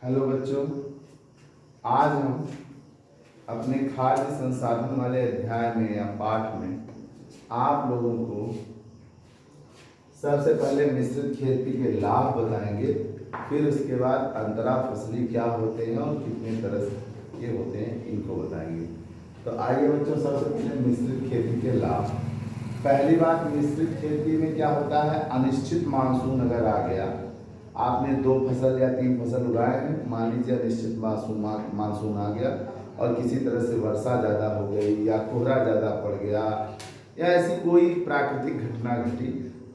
Hello बच्चों, आज हम अपने खाद्य संसाधन वाले अध्याय में या पाठ में आप लोगों को सबसे पहले मिश्रित खेती के लाभ बताएंगे, फिर उसके बाद अंतरा फसली क्या होते हैं और कितने तरह के होते हैं इनको बताएंगे। तो आइए बच्चों, सबसे पहले मिश्रित खेती के लाभ। पहली बात, मिश्रित खेती में क्या होता है, अनिश्चित मानसून अगर आ गया, आपने 2 फसल या 3 फसल उगाए हैं, मान लीजिए अनिश्चित मानसून आ गया और किसी तरह से वर्षा ज़्यादा हो गई या कोहरा ज़्यादा पड़ गया या ऐसी कोई प्राकृतिक घटना घटी,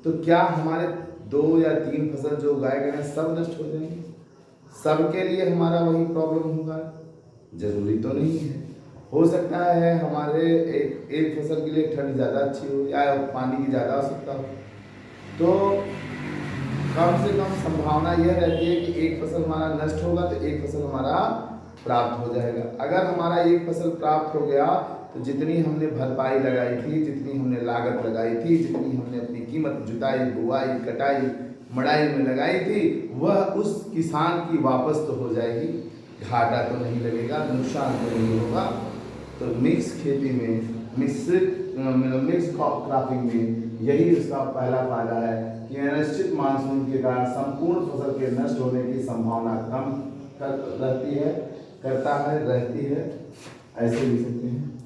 तो क्या हमारे 2 या 3 फसल जो उगाए गए हैं सब नष्ट हो जाएंगे? सबके लिए हमारा वही प्रॉब्लम होगा? जरूरी तो नहीं है। हो सकता है हमारे एक फसल के लिए ठंड ज़्यादा अच्छी हो या पानी की ज़्यादा आवश्यकता हो, तो कम से कम संभावना यह रहती है कि एक फसल हमारा नष्ट होगा तो एक फसल हमारा प्राप्त हो जाएगा। अगर हमारा एक फसल प्राप्त हो गया तो जितनी हमने भरपाई लगाई थी, जितनी हमने लागत लगाई थी, जितनी हमने अपनी कीमत जुताई, बुआई, कटाई, मड़ाई में लगाई थी, वह उस किसान की वापस तो हो जाएगी, घाटा तो नहीं लगेगा, नुकसान तो नहीं होगा। तो मिक्स खेती में, मिक्स क्रॉपिंग में यही उसका पहला फायदा है कि अनिश्चित मानसून के कारण संपूर्ण फसल के नष्ट होने की संभावना कम रहती है, रहती है। ऐसे लिख सकते हैं,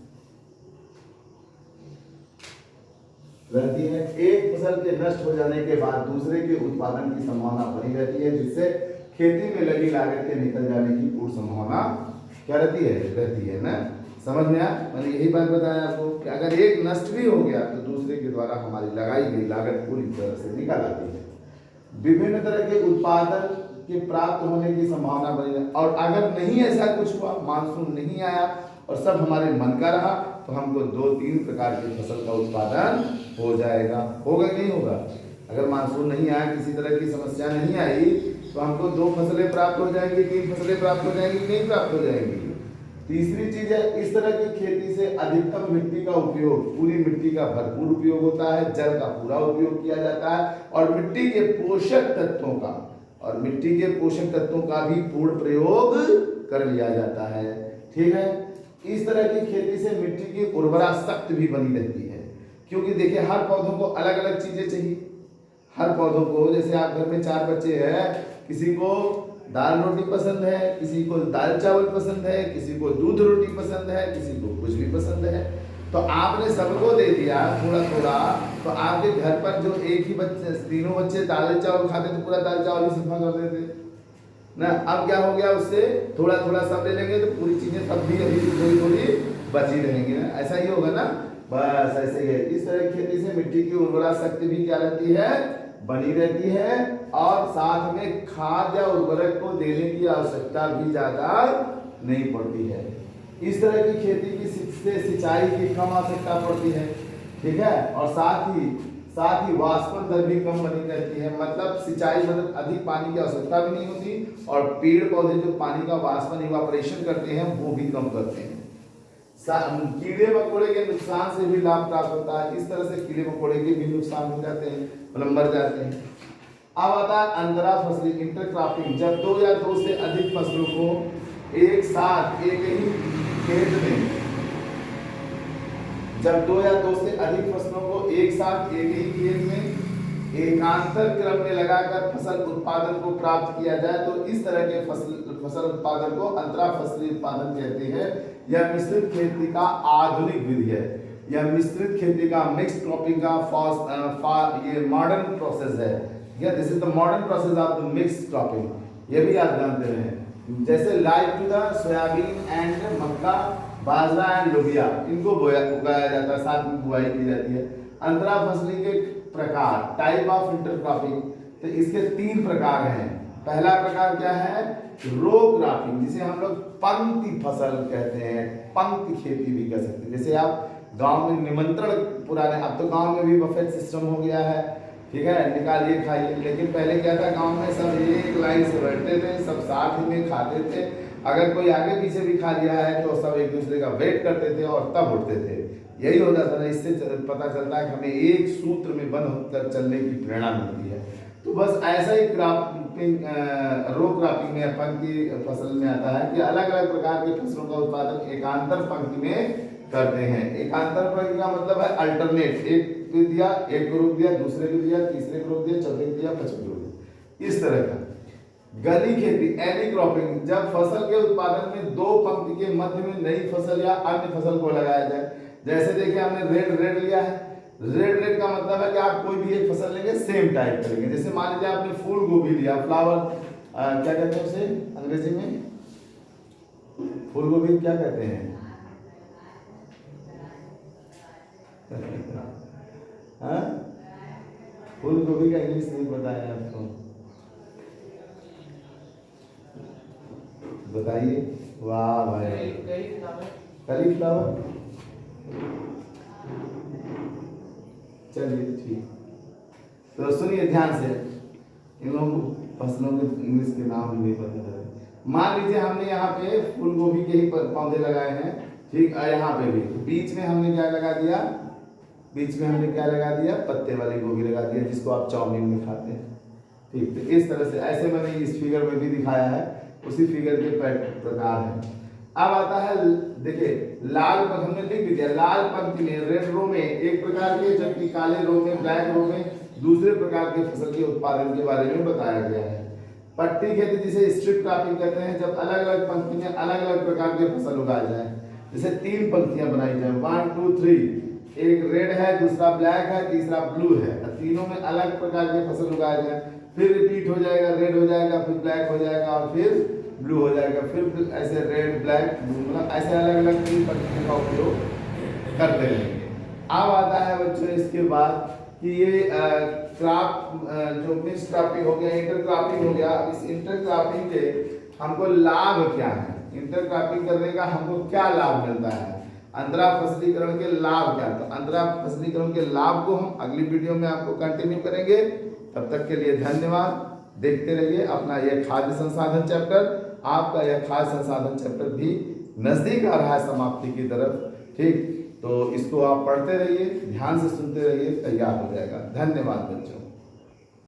रहती है। एक फसल के नष्ट हो जाने के बाद दूसरे के उत्पादन की संभावना बनी रहती है, जिससे खेती में लगी लागत के निकल जाने की पूर्ण संभावना क्या रहती है ना। समझ में आया? मैंने यही बात बताया आपको कि अगर एक नष्ट भी हो गया तो दूसरे के द्वारा हमारी लगाई गई लागत पूरी तरह से निकल आती है। विभिन्न तरह के उत्पादन के प्राप्त होने की संभावना बनी है। और अगर नहीं ऐसा कुछ हुआ, मानसून नहीं आया और सब हमारे मन का रहा, तो हमको 2-3 प्रकार की फसल का उत्पादन हो जाएगा। होगा कि नहीं होगा? अगर मानसून नहीं आया, किसी तरह की समस्या नहीं आई, तो हमको 2 फसलें प्राप्त हो जाएंगी, 3 फसलें प्राप्त हो जाएंगी, नहीं प्राप्त हो जाएंगी। तीसरी चीज है, इस तरह की खेती से अधिकतम मिट्टी का उपयोग, पूरी मिट्टी का भरपूर उपयोग होता है, जल का पूरा उपयोग किया जाता है और मिट्टी के पोषक तत्वों का भी पूर्ण प्रयोग कर लिया जाता है। ठीक है। इस तरह की खेती से मिट्टी की उर्वरा शक्ति भी बनी रहती है, क्योंकि देखिए हर पौधों को अलग अलग चीजें चाहिए। हर पौधों को, जैसे आप घर में 4 बच्चे हैं, किसी को दाल रोटी पसंद है, किसी को दाल चावल पसंद है, किसी को दूध रोटी पसंद है, किसी को कुछ भी पसंद है, तो आपने सबको दे दिया थोड़ा थोड़ा। तो आपके घर पर जो एक ही बच्चे, तीनों बच्चे दाल चावल खाते तो पूरा दाल चावल ही सफा कर देते ना। अब क्या हो गया, उससे थोड़ा थोड़ा सब ले लेंगे तो पूरी चीजें तब भी अभी थोड़ी थोड़ी बची रहेंगी ना। ऐसा ही होगा ना, बस ऐसे ही है। इस तरह की खेती से मिट्टी की उर्वरा शक्ति भी क्या रहती है, बनी रहती है, और साथ में खाद या उर्वरक को देने की आवश्यकता भी ज्यादा नहीं पड़ती है। इस तरह की खेती की से सिंचाई की कम आवश्यकता पड़ती है। ठीक है। और साथ ही वाष्पन दर भी कम बनी रहती है, मतलब सिंचाई मतलब अधिक पानी की आवश्यकता भी नहीं होती, और पेड़ पौधे जो पानी का वाष्पन इवापोरेशन करते हैं वो भी कम करते हैं। कीड़े मकोड़े के नुकसान से भी लाभ प्राप्त होता है। इस तरह से कीड़े मकोड़े के भी नुकसान हो जाते हैं, मतलब मर जाते हैं। अब आता है अंतरा फसली, इंटरक्रॉपिंग। जब 2 या 2 से अधिक फसलों को एक साथ एक ही खेत में, जब 2 या 2 से अधिक फसलों को एक साथ एक ही खेत में एकांतर क्रम में लगाकर फसल उत्पादन को प्राप्त किया जाए, तो इस तरह के फसल उत्पादन को अंतरा फसली उत्पादन कहते हैं। यह मिश्रित खेती का आधुनिक विधि है। यह मिश्रित खेती का, मिक्स क्रॉपिंग का ये मॉडर्न प्रोसेस है। This is the modern process of the mix cropping. ये भी आप जानते हैं। जैसे like to the soybean and मक्का, बाजरा एंड लोबिया, इनको उगाया जाता है, साथ में बुआई की जाती है। अंतरा फसली के प्रकार, टाइप ऑफ इंटरक्रॉपिंग, तो इसके 3 प्रकार हैं। पहला प्रकार क्या है, रो क्रॉपिंग, जिसे हम लोग पंक्ति फसल कहते हैं, पंक्ति खेती भी कह सकते हैं। जैसे आप गांव में निमंत्रण, पुराने, अब तो गांव में भी बफेट सिस्टम हो गया है, ठीक है, निकालिए खाइए, लेकिन पहले क्या था, गांव में सब एक लाइन से बैठते थे, सब साथ में खाते थे। अगर कोई आगे पीछे भी खा लिया है तो सब एक दूसरे का वेट करते थे और तब उठते थे। यही होता था ना। इससे पता चलता है कि हमें एक सूत्र में बंध होकर चलने की प्रेरणा मिलती है। तो बस ऐसा ही रो क्रॉपिंग में या पंक्ति फसल में आता है कि अलग अलग प्रकार के फसलों का उत्पादन एकांतर पंक्ति में करते हैं। एकांतर पंक्ति का मतलब है अल्टरनेट, एक को दिया, एक को रोक दिया, दूसरे को दिया, तीसरे को रोक दिया, चौथे को दिया, पांचवे को रोक दिया, इस तरह का। गली खेती एनी क्रॉपिंग, जब फसल के उत्पादन में दो पंक्ति के मध्य में नई फसल या अन्य फसल को लगाया जाए। जैसे देखिए हमने रेड लिया है, रेड का मतलब है कि आप कोई भी एक फसल लेंगे सेम टाइप करेंगे। जैसे मान लीजिए आपने फूल गोभी लिया, फ्लावर क्या कहते हैं उसे अंग्रेजी में, फूल गोभी क्या कहते हैं हाँ? फूल गोभी का इंग्लिश नहीं पता है आपको, बताइए। वाह भाई, कली फ्लावर, चलिए ठीक। तो सुनिए ध्यान से, इन लोगों को फसलों के इंग्लिश के नाम नहीं पता है। मान लीजिए हमने यहाँ पे फूल गोभी के ही पौधे लगाए हैं, ठीक, और यहाँ पे भी बीच में हमने क्या लगा दिया, बीच में हमने क्या लगा दिया, पत्ते वाली गोभी लगा दिया, जिसको आप चाउमीन में खाते हैं, ठीक। तो इस तरह से ऐसे मैंने इस फिगर में भी दिखाया है, उसी फिगर के प्रकार है। अब आता है, देखिए लाल हमने लिख दिया, लाल पंक्ति में रेड रो में एक प्रकार के, जबकि काले रो में ब्लैक रो में दूसरे प्रकार के फसल के उत्पादन के बारे में बताया गया है। पट्टी खेती जिसे स्ट्रिप क्रॉपिंग कहते हैं, जब अलग अलग पंक्ति में अलग अलग प्रकार के फसल उगाए जाए। जैसे तीन पंक्तियां बनाई जाए, 1 2 3, एक रेड है, दूसरा ब्लैक है, तीसरा ब्लू है, तीनों में अलग प्रकार के फसल उगाए जाए, फिर रिपीट हो जाएगा, रेड हो जाएगा, फिर ब्लैक हो जाएगा और फिर ब्लू हो जाएगा, फिर ऐसे रेड ब्लैक ब्लू, मतलब ऐसे अलग अलग तीन पत्तियों का उपयोग करते रहेंगे। अब आता है बच्चों इसके बाद कि ये क्रॉप जो मिक्स क्रॉपिंग हो गया, इंटर क्रॉपिंग हो गया। इस इंटर क्रॉपिंग के हमको लाभ क्या है, इंटर क्रॉपिंग करने का हमको क्या लाभ मिलता है, अंतरा फसलीकरण के लाभ क्या। तो अंतरा फसलीकरण के लाभ को हम अगली वीडियो में आपको कंटिन्यू करेंगे। तब तक के लिए धन्यवाद। देखते रहिए अपना यह खाद्य संसाधन चैप्टर। आपका यह खाद्य संसाधन चैप्टर भी नजदीक आ रहा है समाप्ति की तरफ, ठीक। तो इसको आप पढ़ते रहिए, ध्यान से सुनते रहिए, तैयार हो जाएगा। धन्यवाद बच्चों।